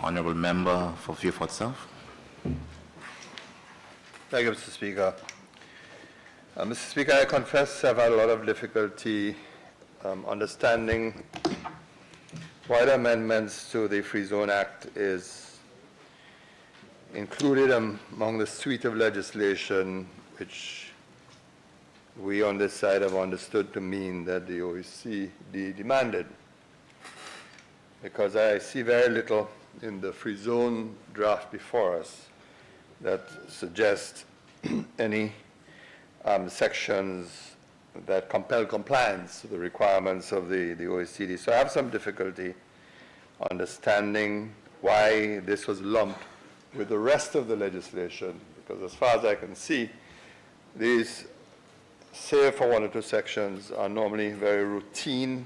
Honourable Member for Vieux South. Thank you, Mr. Speaker. Mr. Speaker, I confess I've had a lot of difficulty understanding why the amendments to the Freezone Act is included among the suite of legislation which we on this side have understood to mean that the OECD demanded. Because I see very little in the Freezone draft before us that suggests any sections that compel compliance to the requirements of the OECD. So I have some difficulty understanding why this was lumped with the rest of the legislation, because as far as I can see, these, save for one or two sections, are normally very routine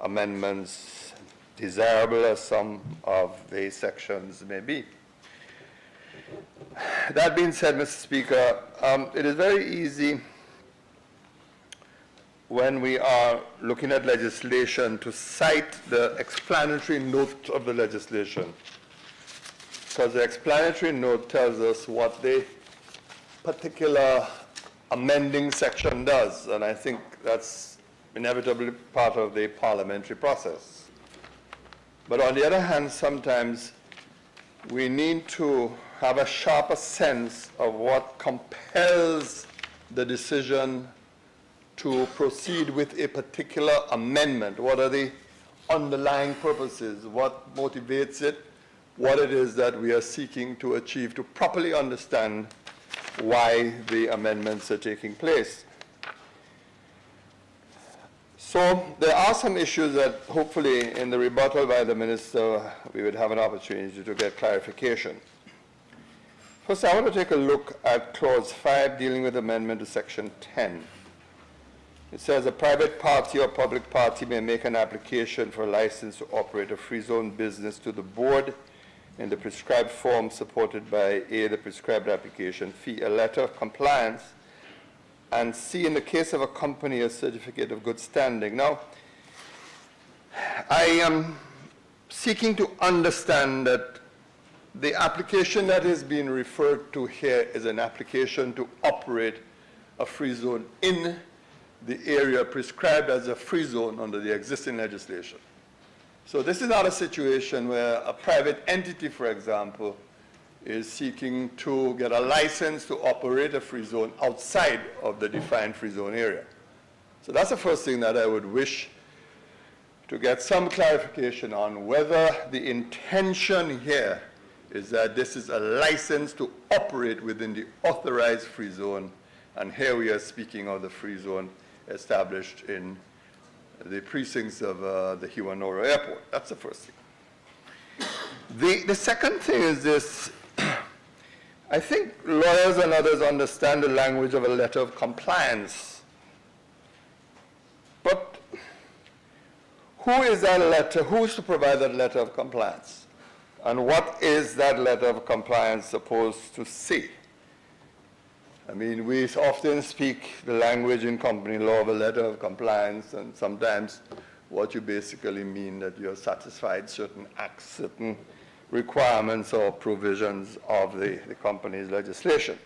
amendments, desirable as some of the sections may be. That being said, Mr. Speaker, it is very easy when we are looking at legislation to cite the explanatory note of the legislation, because the explanatory note tells us what the particular amending section does, and I think that's inevitably part of the parliamentary process. But on the other hand, sometimes we need to have a sharper sense of what compels the decision to proceed with a particular amendment. What are the underlying purposes? What motivates it? What it is that we are seeking to achieve, to properly understand why the amendments are taking place. So there are some issues that hopefully in the rebuttal by the Minister we would have an opportunity to get clarification. First, I want to take a look at Clause 5 dealing with amendment to Section 10. It says a private party or public party may make an application for a license to operate a free zone business to the board in the prescribed form supported by A, the prescribed application, fee, a letter of compliance, and C, in the case of a company, a certificate of good standing. Now, I am seeking to understand that the application that is being referred to here is an application to operate a free zone in the area prescribed as a free zone under the existing legislation. So this is not a situation where a private entity, for example, is seeking to get a license to operate a free zone outside of the defined free zone area. So that's the first thing that I would wish to get some clarification on, whether the intention here is that this is a license to operate within the authorized free zone, and here we are speaking of the free zone established in the precincts of the Hiwanoro Airport. That's the first thing. The second thing is this. I think lawyers and others understand the language of a letter of compliance. But who is that letter? Who is to provide that letter of compliance? And what is that letter of compliance supposed to say? I mean, we often speak the language in company law of a letter of compliance, and sometimes what you basically mean that you're satisfied certain acts, certain requirements or provisions of the company's legislation.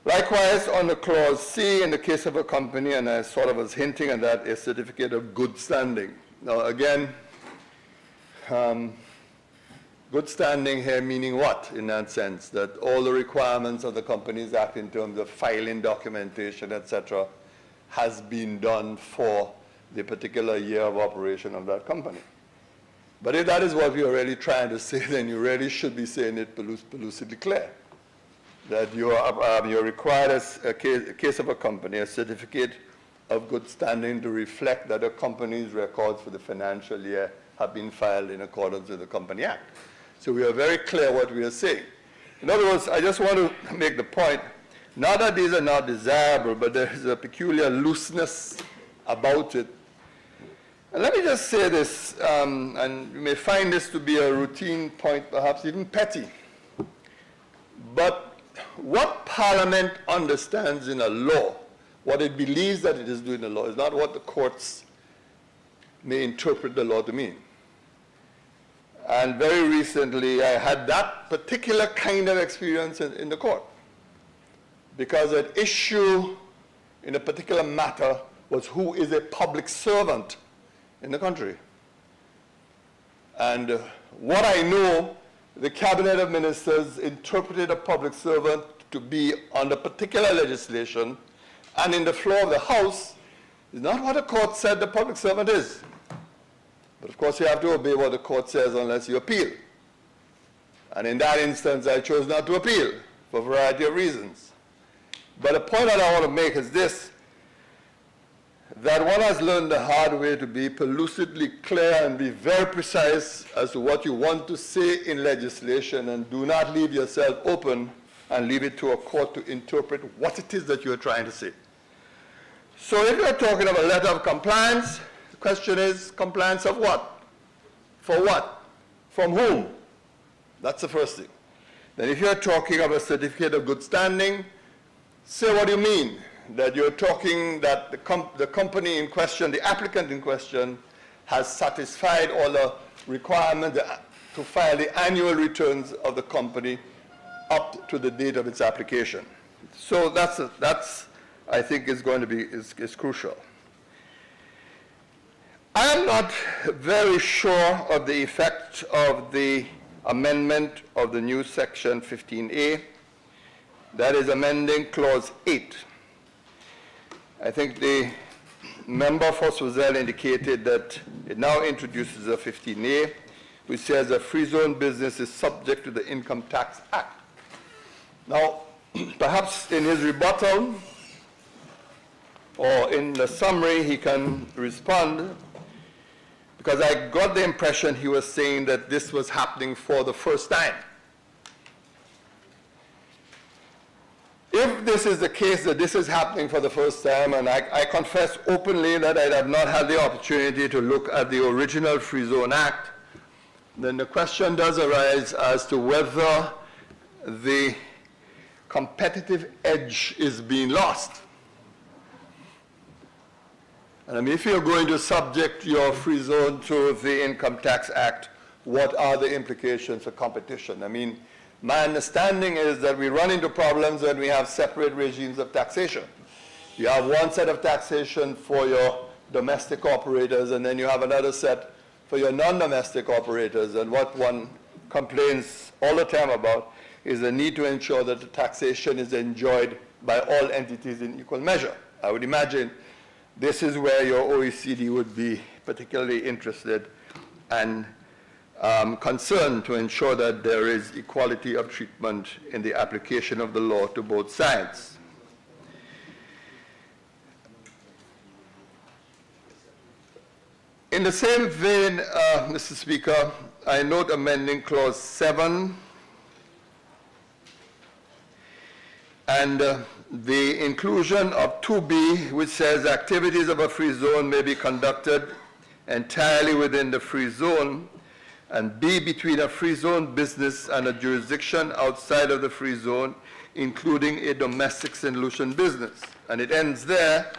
Likewise, on the clause C, in the case of a company, and I sort of was hinting at that, a certificate of good standing. Now again, good standing here meaning what in that sense? That all the requirements of the Companies Act in terms of filing documentation, etc., has been done for the particular year of operation of that company. But if that is what we are really trying to say, then you really should be saying it pellucidly clear. That you're required as a case of a company, a certificate of good standing to reflect that a company's records for the financial year have been filed in accordance with the Company Act. So we are very clear what we are saying. In other words, I just want to make the point, not that these are not desirable, but there is a peculiar looseness about it. And let me just say this, and you may find this to be a routine point, perhaps even petty. But what Parliament understands in a law, what it believes that it is doing in the law, is not what the courts may interpret the law to mean. And very recently, I had that particular kind of experience in the court, because an issue in a particular matter was who is a public servant in the country. And what I know, the Cabinet of Ministers interpreted a public servant to be under particular legislation, and in the floor of the House is not what the court said the public servant is. But of course you have to obey what the court says unless you appeal. And in that instance I chose not to appeal for a variety of reasons. But the point that I want to make is this, that one has learned the hard way to be pellucidly clear and be very precise as to what you want to say in legislation, and do not leave yourself open and leave it to a court to interpret what it is that you're trying to say. So if you're talking of a letter of compliance, the question is compliance of what? For what? From whom? That's the first thing. Then if you're talking of a certificate of good standing, say what you mean. That you're talking that the company in question, the applicant in question, has satisfied all the requirements to file the annual returns of the company up to the date of its application. So that's I think is going to be is crucial. I am not very sure of the effect of the amendment of the new section 15A, that is amending clause 8. I think the member for Swaziland indicated that it now introduces a 15A, which says a free zone business is subject to the Income Tax Act. Now, perhaps in his rebuttal or in the summary he can respond, because I got the impression he was saying that this was happening for the first time. If this is the case, that this is happening for the first time, and I confess openly that I have not had the opportunity to look at the original Freezone Act, then the question does arise as to whether the competitive edge is being lost. And I mean, if you're going to subject your free zone to the Income Tax Act, what are the implications for competition? I mean, my understanding is that we run into problems when we have separate regimes of taxation. You have one set of taxation for your domestic operators, and then you have another set for your non-domestic operators. And what one complains all the time about is the need to ensure that the taxation is enjoyed by all entities in equal measure. I would imagine this is where your OECD would be particularly interested and concerned to ensure that there is equality of treatment in the application of the law to both sides. In the same vein, Mr. Speaker, I note amending clause 7 and the inclusion of 2B, which says activities of a free zone may be conducted entirely within the free zone, and B, between a free zone business and a jurisdiction outside of the free zone, including a domestic solution business. And it ends there,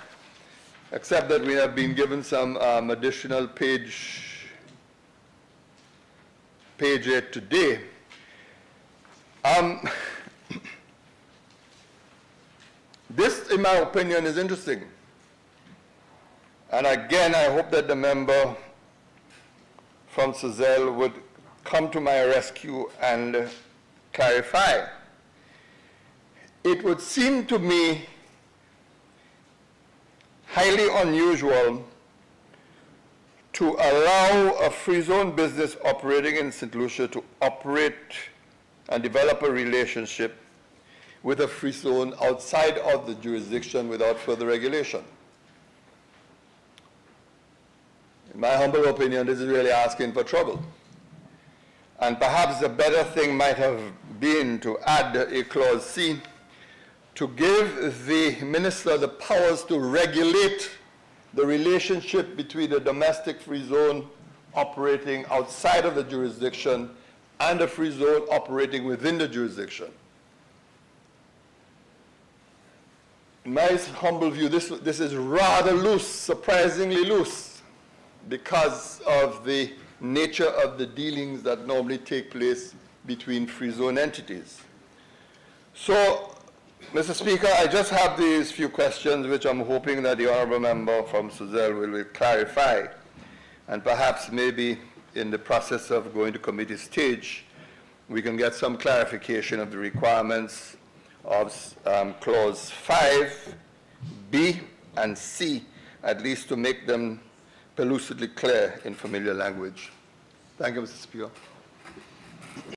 except that we have been given some additional page 8 today. This, in my opinion, is interesting. And again, I hope that the member from Swaziland would come to my rescue and clarify. It would seem to me highly unusual to allow a free zone business operating in St. Lucia to operate and develop a relationship with a free zone outside of the jurisdiction without further regulation. In my humble opinion, this is really asking for trouble. And perhaps the better thing might have been to add a clause C to give the minister the powers to regulate the relationship between the domestic free zone operating outside of the jurisdiction and the free zone operating within the jurisdiction. In my humble view, this is rather loose, surprisingly loose, because of the nature of the dealings that normally take place between free zone entities. So, Mr. Speaker, I just have these few questions which I'm hoping that the honourable member from Suzelle will clarify, and perhaps maybe in the process of going to committee stage, we can get some clarification of the requirements of clause 5, B, and C, at least to make them pellucidly clear in familiar language. Thank you, Mr. Speaker.